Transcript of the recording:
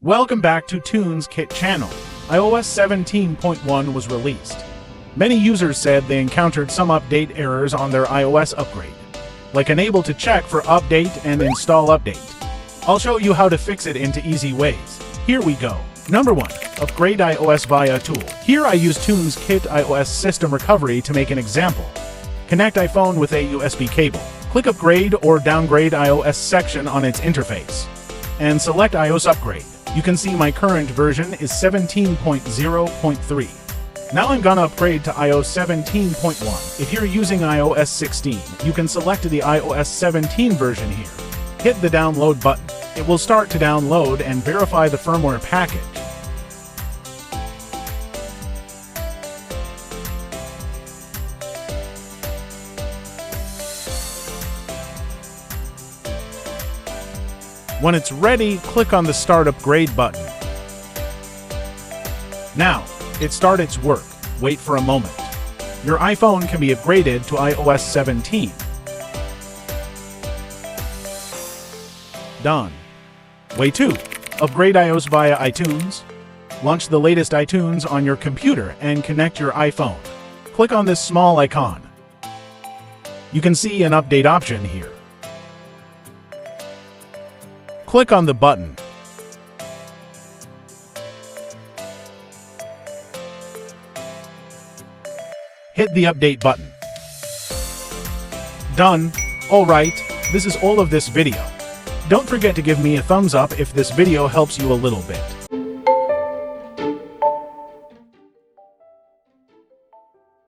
Welcome back to Tunes Kit channel. iOS 17.1 was released. Many users said they encountered some update errors on their iOS upgrade, like unable to check for update and install update. I'll show you how to fix it into easy ways. Here we go. Number 1. Upgrade iOS via tool. Here I use Tunes Kit iOS System Recovery to make an example. Connect iPhone with a USB cable. Click Upgrade or Downgrade iOS section on its interface, and select iOS Upgrade. You can see my current version is 17.0.3. Now I'm gonna upgrade to iOS 17.1. If you're using iOS 16, you can select the iOS 17 version here. Hit the download button. It will start to download and verify the firmware package. When it's ready, click on the Start Upgrade button. Now, it started its work. Wait for a moment. Your iPhone can be upgraded to iOS 17. Done. Way 2. Upgrade iOS via iTunes. Launch the latest iTunes on your computer and connect your iPhone. Click on this small icon. You can see an update option here. Click on the button. Hit the update button. Done. Alright, this is all of this video. Don't forget to give me a thumbs up if this video helps you a little bit.